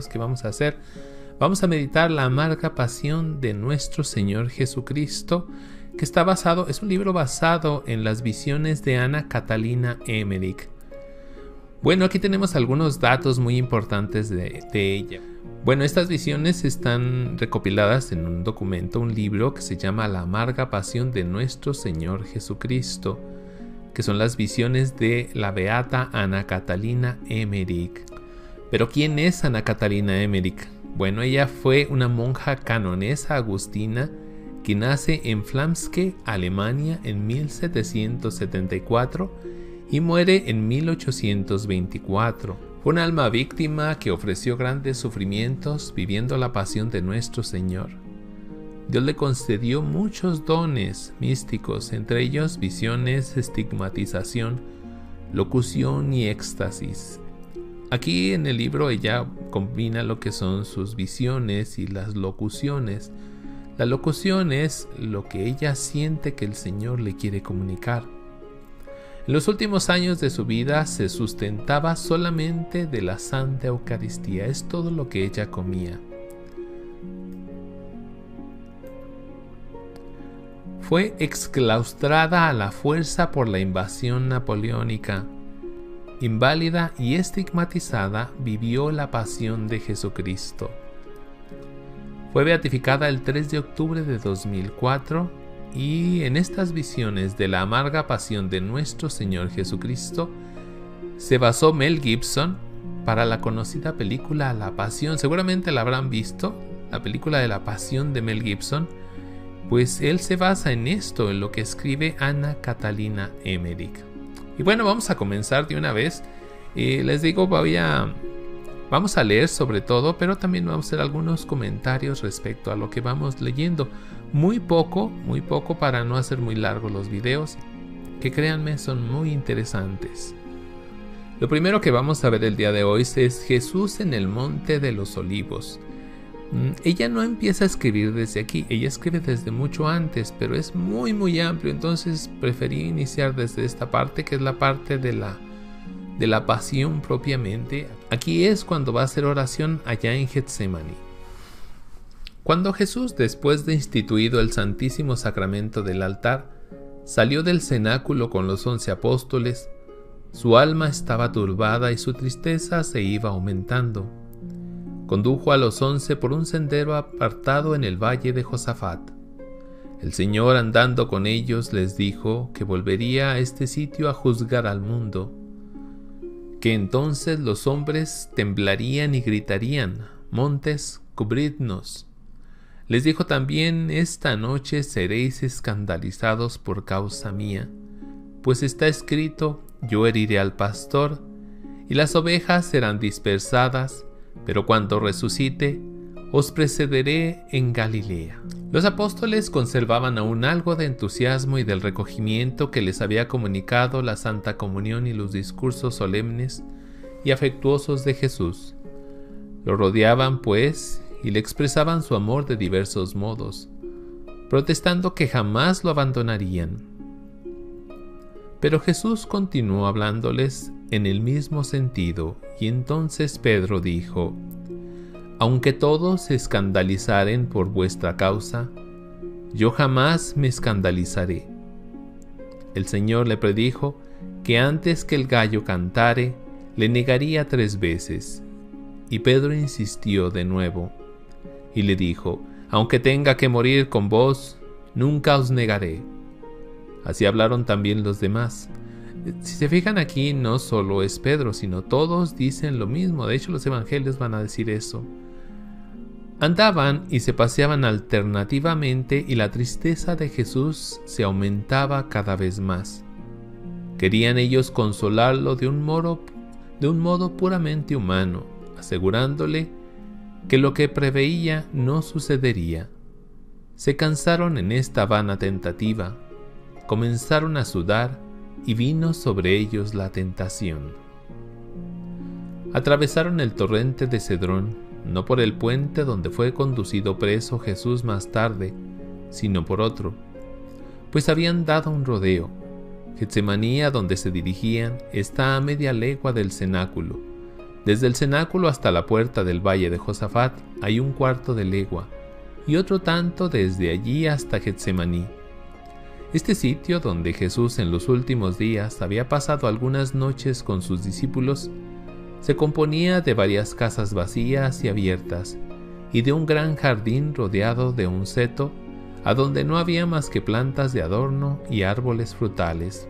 que vamos a hacer. Vamos a meditar la amarga pasión de nuestro Señor Jesucristo, que es un libro basado en las visiones de Anna Catalina Emmerich. Bueno, aquí tenemos algunos datos muy importantes de ella. Bueno, estas visiones están recopiladas en un documento, un libro que se llama La amarga pasión de nuestro Señor Jesucristo, que son las visiones de la beata Anna Catalina Emmerich. Pero ¿quién es Anna Catalina Emmerich? Bueno, ella fue una monja canonesa agustina que nace en Flamske, Alemania, en 1774 y muere en 1824. Fue un alma víctima que ofreció grandes sufrimientos viviendo la pasión de nuestro Señor. Dios le concedió muchos dones místicos, entre ellos visiones, estigmatización, locución y éxtasis. Aquí en el libro ella combina lo que son sus visiones y las locuciones. La locución es lo que ella siente que el Señor le quiere comunicar. En los últimos años de su vida se sustentaba solamente de la Santa Eucaristía, es todo lo que ella comía. Fue exclaustrada a la fuerza por la invasión napoleónica. Inválida y estigmatizada, vivió la pasión de Jesucristo. Fue beatificada el 3 de octubre de 2004 y en estas visiones de la amarga pasión de nuestro Señor Jesucristo se basó Mel Gibson para la conocida película La Pasión. Seguramente la habrán visto, la película de La Pasión de Mel Gibson, pues él se basa en esto, en lo que escribe Anna Catalina Emmerich. Y bueno, vamos a comenzar de una vez. Les digo, vamos a leer sobre todo, pero también vamos a hacer algunos comentarios respecto a lo que vamos leyendo. Muy poco para no hacer muy largos los videos, que créanme son muy interesantes. Lo primero que vamos a ver el día de hoy es Jesús en el Monte de los Olivos. Ella no empieza a escribir desde aquí, ella escribe desde mucho antes, pero es muy amplio, entonces preferí iniciar desde esta parte, que es la parte de la pasión propiamente. Aquí es cuando va a hacer oración allá en Getsemaní. Cuando Jesús, después de instituido el Santísimo Sacramento del altar, salió del cenáculo con los 11 apóstoles, su alma estaba turbada y su tristeza se iba aumentando. Condujo a los 11 por un sendero apartado en el valle de Josafat. El Señor, andando con ellos, les dijo que volvería a este sitio a juzgar al mundo, que entonces los hombres temblarían y gritarían: «Montes, cubridnos». Les dijo también: «Esta noche seréis escandalizados por causa mía, pues está escrito: yo heriré al pastor, y las ovejas serán dispersadas, pero cuando resucite, os precederé en Galilea». Los apóstoles conservaban aún algo de entusiasmo y del recogimiento que les había comunicado la Santa Comunión y los discursos solemnes y afectuosos de Jesús. Lo rodeaban, pues, y le expresaban su amor de diversos modos, protestando que jamás lo abandonarían. Pero Jesús continuó hablándoles en el mismo sentido, y entonces Pedro dijo: «Aunque todos se escandalizaren por vuestra causa, yo jamás me escandalizaré». El Señor le predijo que antes que el gallo cantare, le negaría 3 veces. Y Pedro insistió de nuevo, y le dijo: «Aunque tenga que morir con vos, nunca os negaré». Así hablaron también los demás. Si se fijan aquí, no solo es Pedro, sino todos dicen lo mismo. De hecho, los evangelios van a decir eso. Andaban y se paseaban alternativamente, y la tristeza de Jesús se aumentaba cada vez más. Querían ellos consolarlo de un modo puramente humano, asegurándole que lo que preveía no sucedería. Se cansaron en esta vana tentativa, comenzaron a sudar y vino sobre ellos la tentación. Atravesaron el torrente de Cedrón, no por el puente donde fue conducido preso Jesús más tarde, sino por otro, pues habían dado un rodeo. Getsemaní, a donde se dirigían, está a media legua del cenáculo, Desde el cenáculo hasta la puerta del valle de Josafat hay un cuarto de legua, y otro tanto desde allí hasta Getsemaní. Este sitio donde Jesús en los últimos días había pasado algunas noches con sus discípulos, se componía de varias casas vacías y abiertas, y de un gran jardín rodeado de un seto, a donde no había más que plantas de adorno y árboles frutales.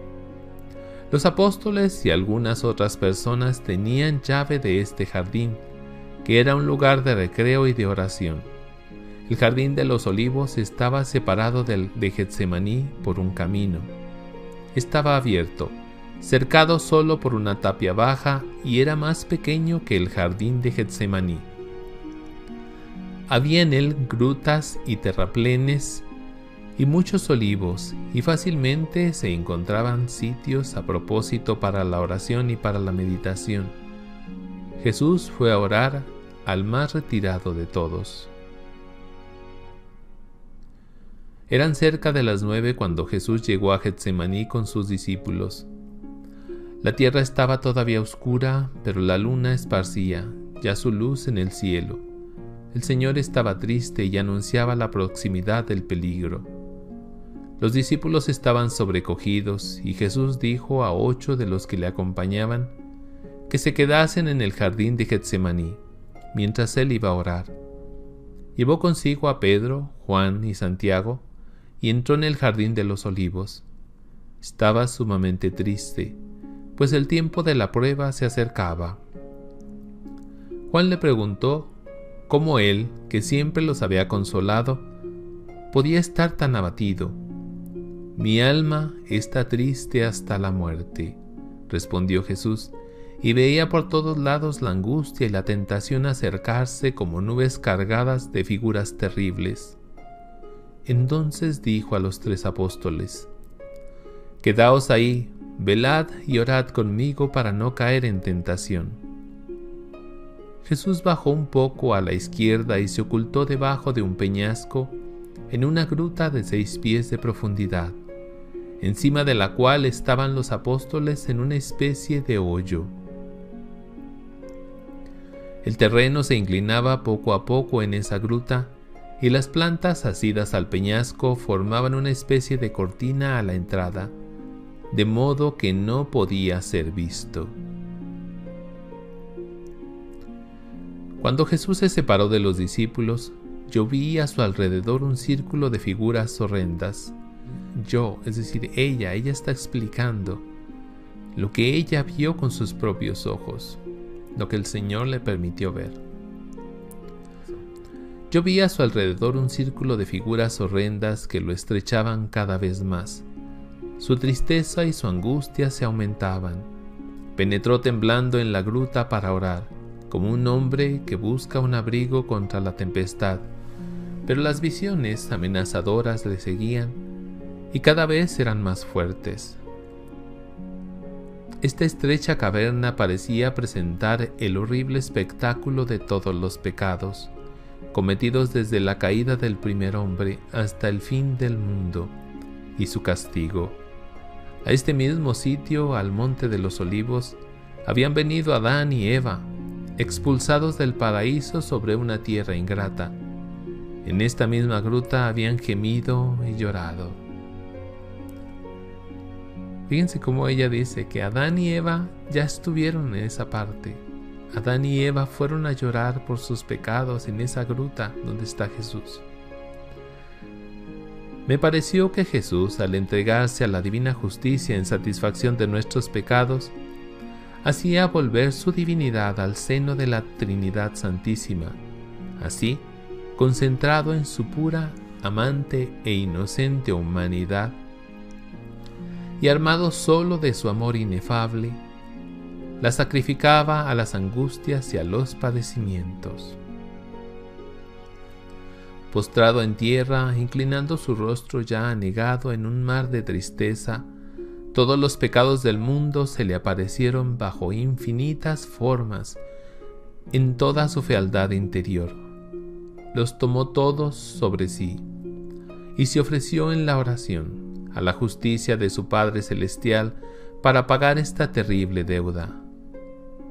Los apóstoles y algunas otras personas tenían llave de este jardín, que era un lugar de recreo y de oración. El jardín de los olivos estaba separado de Getsemaní por un camino. Estaba abierto, cercado solo por una tapia baja, y era más pequeño que el jardín de Getsemaní. Había en él grutas y terraplenes y muchos olivos, y fácilmente se encontraban sitios a propósito para la oración y para la meditación. Jesús fue a orar al más retirado de todos. Eran cerca de las 9 cuando Jesús llegó a Getsemaní con sus discípulos. La tierra estaba todavía oscura, pero la luna esparcía ya su luz en el cielo. El Señor estaba triste y anunciaba la proximidad del peligro. Los discípulos estaban sobrecogidos, y Jesús dijo a 8 de los que le acompañaban que se quedasen en el jardín de Getsemaní, mientras él iba a orar. Llevó consigo a Pedro, Juan y Santiago, y entró en el jardín de los olivos. Estaba sumamente triste, pues el tiempo de la prueba se acercaba. Juan le preguntó cómo él, que siempre los había consolado, podía estar tan abatido. «Mi alma está triste hasta la muerte», respondió Jesús, y veía por todos lados la angustia y la tentación acercarse como nubes cargadas de figuras terribles. Entonces dijo a los 3 apóstoles: «Quedaos ahí, velad y orad conmigo para no caer en tentación». Jesús bajó un poco a la izquierda y se ocultó debajo de un peñasco en una gruta de 6 pies de profundidad, encima de la cual estaban los apóstoles en una especie de hoyo. El terreno se inclinaba poco a poco en esa gruta, y las plantas asidas al peñasco formaban una especie de cortina a la entrada, de modo que no podía ser visto. Cuando Jesús se separó de los discípulos, yo vi a su alrededor un círculo de figuras horrendas. Yo, es decir, ella está explicando lo que ella vio con sus propios ojos, lo que el Señor le permitió ver. Yo vi a su alrededor un círculo de figuras horrendas que lo estrechaban cada vez más. Su tristeza y su angustia se aumentaban. Penetró temblando en la gruta para orar, como un hombre que busca un abrigo contra la tempestad, pero las visiones amenazadoras le seguían y cada vez eran más fuertes. Esta estrecha caverna parecía presentar el horrible espectáculo de todos los pecados, cometidos desde la caída del primer hombre hasta el fin del mundo, y su castigo. A este mismo sitio, al monte de los olivos, habían venido Adán y Eva, expulsados del paraíso sobre una tierra ingrata. En esta misma gruta habían gemido y llorado. Fíjense cómo ella dice que Adán y Eva ya estuvieron en esa parte. Adán y Eva fueron a llorar por sus pecados en esa gruta donde está Jesús. Me pareció que Jesús, al entregarse a la divina justicia en satisfacción de nuestros pecados, hacía volver su divinidad al seno de la Trinidad Santísima. Así, concentrado en su pura, amante e inocente humanidad, y armado solo de su amor inefable, la sacrificaba a las angustias y a los padecimientos. Postrado en tierra, inclinando su rostro ya anegado en un mar de tristeza, todos los pecados del mundo se le aparecieron bajo infinitas formas, en toda su fealdad interior. Los tomó todos sobre sí, y se ofreció en la oración a la justicia de su Padre Celestial para pagar esta terrible deuda.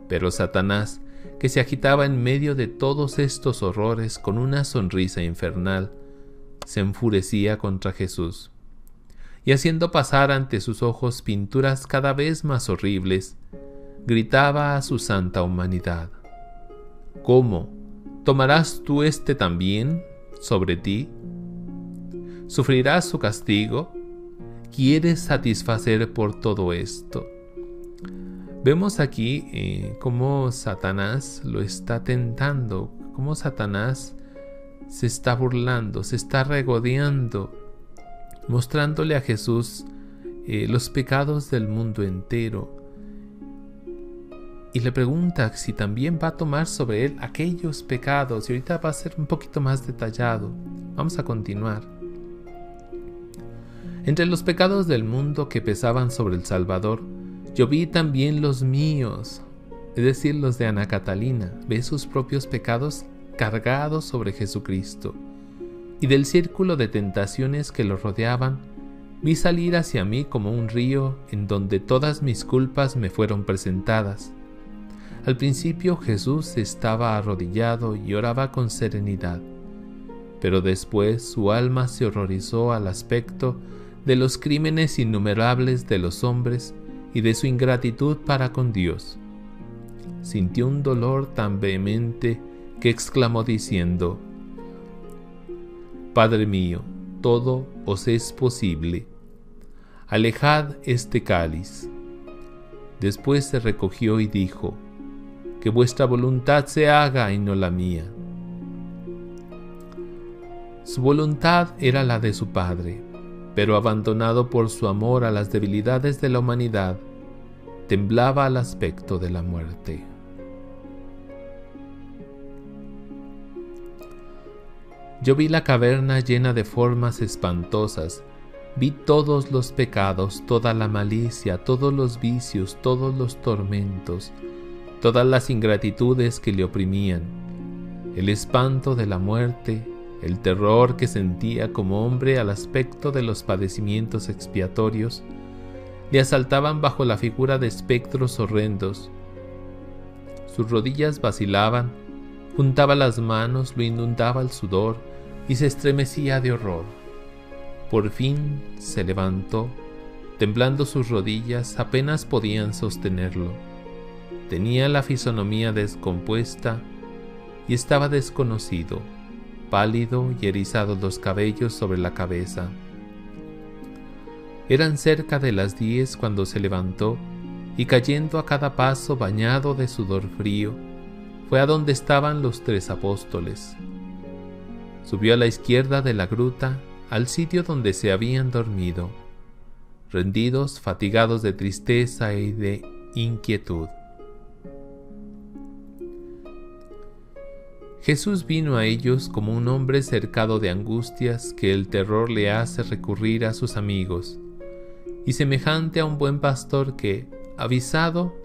Pero Satanás, que se agitaba en medio de todos estos horrores con una sonrisa infernal, se enfurecía contra Jesús, y haciendo pasar ante sus ojos pinturas cada vez más horribles, gritaba a su santa humanidad: ¿cómo? ¿Tomarás tú este también sobre ti? ¿Sufrirás su castigo? ¿Quieres satisfacer por todo esto? Vemos aquí cómo Satanás lo está tentando, cómo Satanás se está burlando, se está regodeando, mostrándole a Jesús los pecados del mundo entero. Y le pregunta si también va a tomar sobre él aquellos pecados. Y ahorita va a ser un poquito más detallado. Vamos a continuar. Entre los pecados del mundo que pesaban sobre el Salvador, yo vi también los míos, es decir, los de Ana Catalina. Ve sus propios pecados cargados sobre Jesucristo. Y del círculo de tentaciones que lo rodeaban, vi salir hacia mí como un río en donde todas mis culpas me fueron presentadas. Al principio Jesús estaba arrodillado y oraba con serenidad, pero después su alma se horrorizó al aspecto de los crímenes innumerables de los hombres y de su ingratitud para con Dios. Sintió un dolor tan vehemente que exclamó diciendo: Padre mío, todo os es posible. Alejad este cáliz. Después se recogió y dijo: que vuestra voluntad se haga y no la mía. Su voluntad era la de su Padre, pero abandonado por su amor a las debilidades de la humanidad, temblaba al aspecto de la muerte. Yo vi la caverna llena de formas espantosas, vi todos los pecados, toda la malicia, todos los vicios, todos los tormentos, todas las ingratitudes que le oprimían, el espanto de la muerte, el terror que sentía como hombre al aspecto de los padecimientos expiatorios, le asaltaban bajo la figura de espectros horrendos. Sus rodillas vacilaban, juntaba las manos, lo inundaba el sudor y se estremecía de horror. Por fin se levantó, temblando sus rodillas apenas podían sostenerlo. Tenía la fisonomía descompuesta y estaba desconocido, pálido y erizados los cabellos sobre la cabeza. Eran cerca de las 10 cuando se levantó y, cayendo a cada paso bañado de sudor frío, fue a donde estaban los 3 apóstoles. Subió a la izquierda de la gruta al sitio donde se habían dormido, rendidos, fatigados de tristeza y de inquietud. Jesús vino a ellos como un hombre cercado de angustias que el terror le hace recurrir a sus amigos, y semejante a un buen pastor que, avisado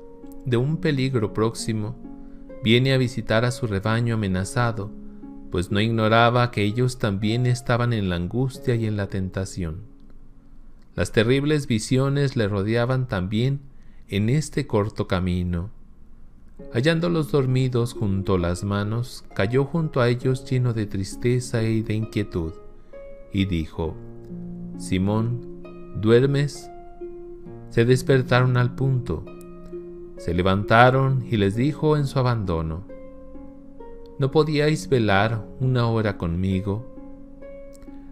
de un peligro próximo, viene a visitar a su rebaño amenazado, pues no ignoraba que ellos también estaban en la angustia y en la tentación. Las terribles visiones le rodeaban también en este corto camino. Hallándolos dormidos junto a las manos, cayó junto a ellos lleno de tristeza y de inquietud, y dijo: Simón, ¿duermes? Se despertaron al punto. Se levantaron y les dijo en su abandono: ¿no podíais velar 1 hora conmigo?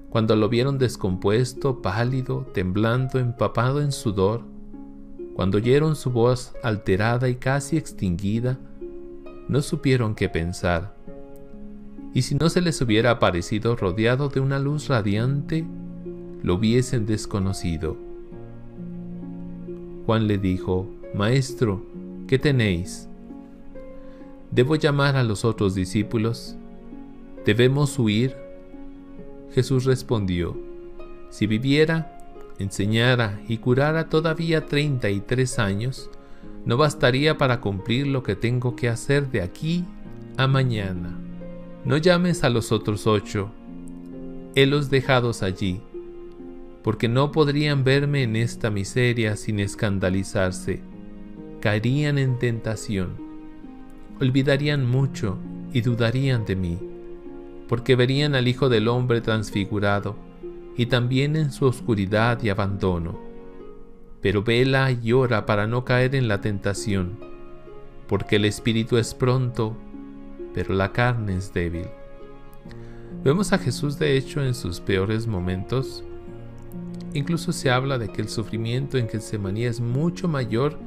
Cuando lo vieron descompuesto, pálido, temblando, empapado en sudor, cuando oyeron su voz alterada y casi extinguida, no supieron qué pensar. Y si no se les hubiera aparecido rodeado de una luz radiante, lo hubiesen desconocido. Juan le dijo: Maestro, ¿qué tenéis? ¿Debo llamar a los otros discípulos? ¿Debemos huir? Jesús respondió: si viviera, enseñara y curara todavía 33 años, no bastaría para cumplir lo que tengo que hacer de aquí a mañana. No llames a los otros 8, helos dejados allí, porque no podrían verme en esta miseria sin escandalizarse, caerían en tentación. olvidarían mucho y dudarían de mí, porque verían al Hijo del Hombre transfigurado y también en su oscuridad y abandono. Pero vela y ora para no caer en la tentación, porque el espíritu es pronto, pero la carne es débil. Vemos a Jesús de hecho en sus peores momentos. Incluso se habla de que el sufrimiento en Getsemaní es mucho mayor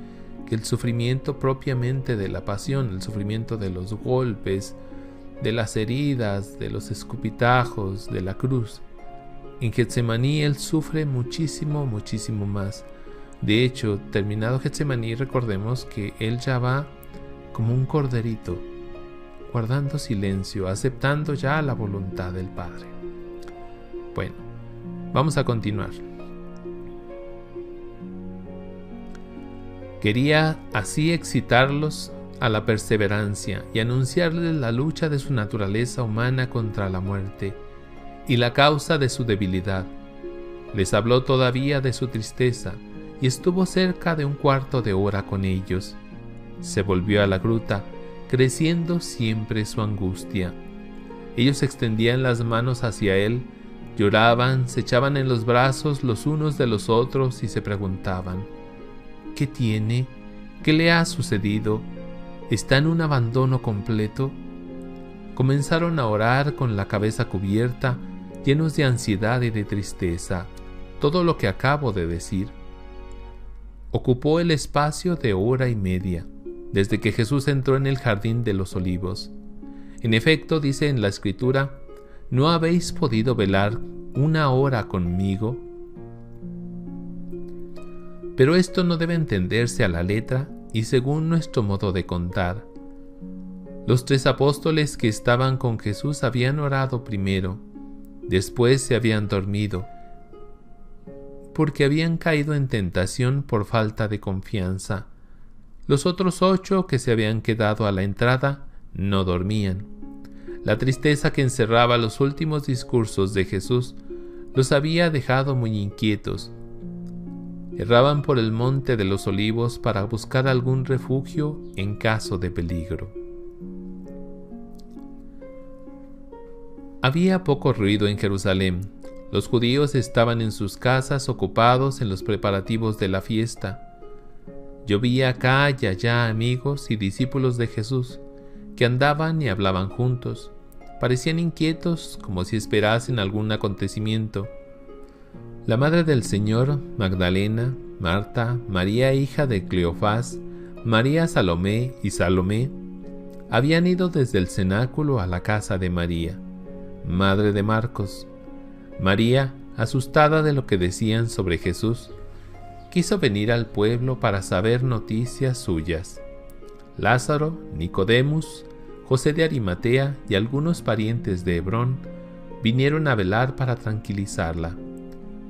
que el sufrimiento propiamente de la pasión, el sufrimiento de los golpes, de las heridas, de los escupitajos, de la cruz. En Getsemaní él sufre muchísimo, muchísimo más. De hecho, terminado Getsemaní, recordemos que él ya va como un corderito, guardando silencio, aceptando ya la voluntad del Padre. Bueno, vamos a continuar. Quería así excitarlos a la perseverancia y anunciarles la lucha de su naturaleza humana contra la muerte y la causa de su debilidad. Les habló todavía de su tristeza y estuvo cerca de un cuarto de hora con ellos. Se volvió a la gruta, creciendo siempre su angustia. Ellos extendían las manos hacia él, lloraban, se echaban en los brazos los unos de los otros y se preguntaban: ¿qué tiene? ¿Qué le ha sucedido? ¿Está en un abandono completo? Comenzaron a orar con la cabeza cubierta, llenos de ansiedad y de tristeza. Todo lo que acabo de decir ocupó el espacio de hora y media, desde que Jesús entró en el jardín de los Olivos. En efecto, dice en la Escritura: ¿no habéis podido velar una hora conmigo? Pero esto no debe entenderse a la letra y según nuestro modo de contar. Los 3 apóstoles que estaban con Jesús habían orado primero, después se habían dormido, porque habían caído en tentación por falta de confianza. Los otros 8 que se habían quedado a la entrada no dormían. La tristeza que encerraba los últimos discursos de Jesús los había dejado muy inquietos. Erraban por el monte de los Olivos para buscar algún refugio en caso de peligro. Había poco ruido en Jerusalén. Los judíos estaban en sus casas ocupados en los preparativos de la fiesta. Llovía acá y allá amigos y discípulos de Jesús que andaban y hablaban juntos. Parecían inquietos, como si esperasen algún acontecimiento. La madre del Señor, Magdalena, Marta, María hija de Cleofás, María Salomé y Salomé, habían ido desde el cenáculo a la casa de María, madre de Marcos. María, asustada de lo que decían sobre Jesús, quiso venir al pueblo para saber noticias suyas. Lázaro, Nicodemus, José de Arimatea y algunos parientes de Hebrón vinieron a velar para tranquilizarla,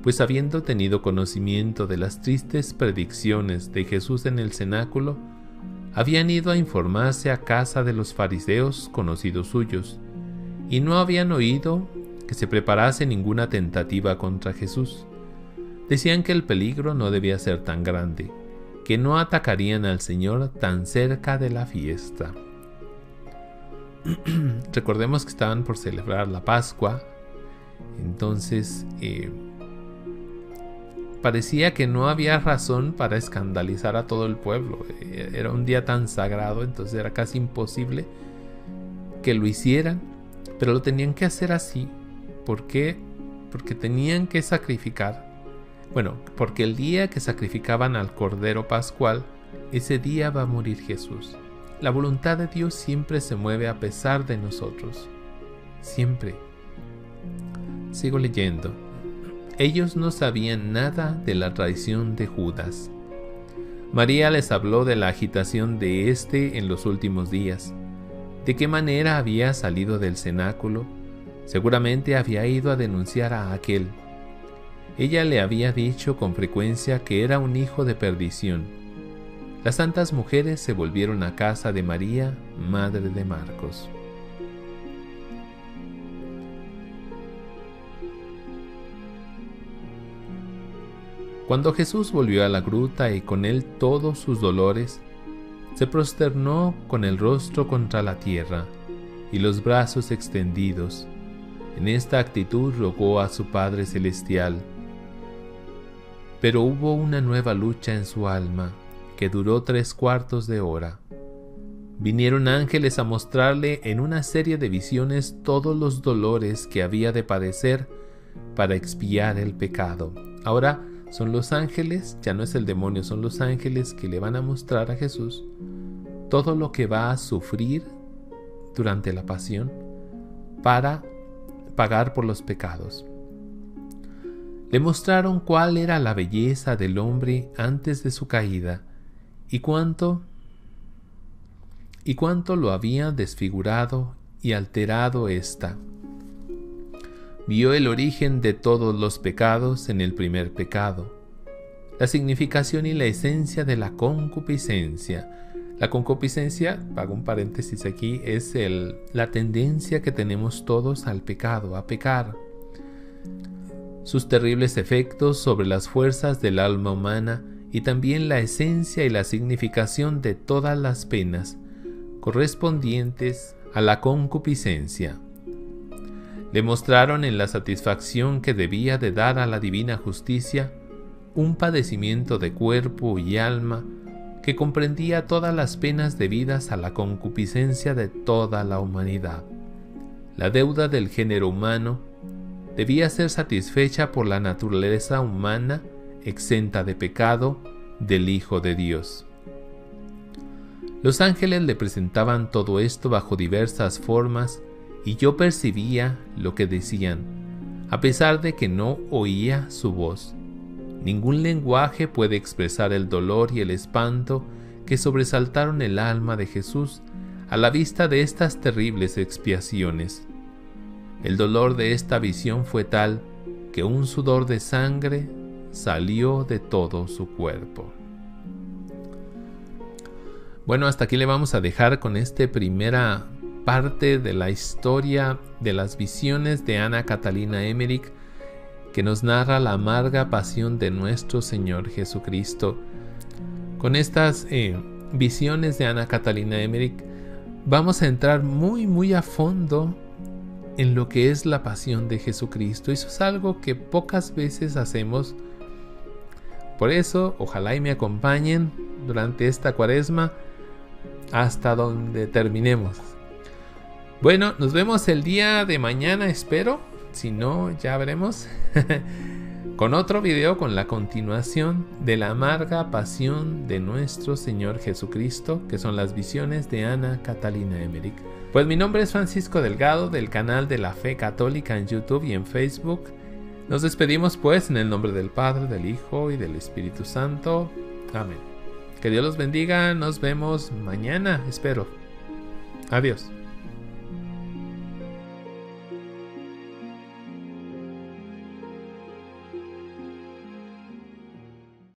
pues habiendo tenido conocimiento de las tristes predicciones de Jesús en el cenáculo, habían ido a informarse a casa de los fariseos conocidos suyos, y no habían oído que se preparase ninguna tentativa contra Jesús. Decían que el peligro no debía ser tan grande, que no atacarían al Señor tan cerca de la fiesta. Recordemos que estaban por celebrar la Pascua, entonces parecía que no había razón para escandalizar a todo el pueblo. Era un día tan sagrado, entonces era casi imposible que lo hicieran, pero lo tenían que hacer así. ¿Por qué? Porque tenían que sacrificar. Bueno, porque el día que sacrificaban al Cordero Pascual, ese día va a morir Jesús. La voluntad de Dios siempre se mueve a pesar de nosotros. Siempre. Sigo leyendo. Ellos no sabían nada de la traición de Judas. María les habló de la agitación de éste en los últimos días, de qué manera había salido del cenáculo. Seguramente había ido a denunciar a aquel. Ella le había dicho con frecuencia que era un hijo de perdición. Las santas mujeres se volvieron a casa de María, madre de Marcos. Cuando Jesús volvió a la gruta y con él todos sus dolores, se prosternó con el rostro contra la tierra y los brazos extendidos. En esta actitud rogó a su Padre Celestial. Pero hubo una nueva lucha en su alma, que duró 3/4 de hora. Vinieron ángeles a mostrarle en una serie de visiones todos los dolores que había de padecer para expiar el pecado. Ahora son los ángeles, ya no es el demonio, son los ángeles que le van a mostrar a Jesús todo lo que va a sufrir durante la pasión para pagar por los pecados. Le mostraron cuál era la belleza del hombre antes de su caída y cuánto lo había desfigurado y alterado ésta. Vio el origen de todos los pecados en el primer pecado, la significación y la esencia de la concupiscencia. La concupiscencia, hago un paréntesis aquí, es la tendencia que tenemos todos al pecado, a pecar. Sus terribles efectos sobre las fuerzas del alma humana y también la esencia y la significación de todas las penas correspondientes a la concupiscencia. Le mostraron en la satisfacción que debía de dar a la divina justicia un padecimiento de cuerpo y alma que comprendía todas las penas debidas a la concupiscencia de toda la humanidad. La deuda del género humano debía ser satisfecha por la naturaleza humana exenta de pecado del Hijo de Dios. Los ángeles le presentaban todo esto bajo diversas formas y yo percibía lo que decían, a pesar de que no oía su voz. Ningún lenguaje puede expresar el dolor y el espanto que sobresaltaron el alma de Jesús a la vista de estas terribles expiaciones. El dolor de esta visión fue tal que un sudor de sangre salió de todo su cuerpo. Bueno, hasta aquí le vamos a dejar con esta primera parte de la historia de las visiones de Ana Catalina Emmerich, que nos narra la amarga pasión de nuestro Señor Jesucristo. Con estas visiones de Ana Catalina Emmerich vamos a entrar muy a fondo en lo que es la pasión de Jesucristo. Eso es algo que pocas veces hacemos. Por eso, ojalá y me acompañen durante esta cuaresma hasta donde terminemos. Bueno, nos vemos el día de mañana, espero. Si no, ya veremos. Con otro video con la continuación de la amarga pasión de nuestro Señor Jesucristo, que son las visiones de Ana Catalina Emmerich. Pues mi nombre es Francisco Delgado, del canal de la Fe Católica en YouTube y en Facebook. Nos despedimos pues en el nombre del Padre, del Hijo y del Espíritu Santo. Amén. Que Dios los bendiga. Nos vemos mañana, espero. Adiós.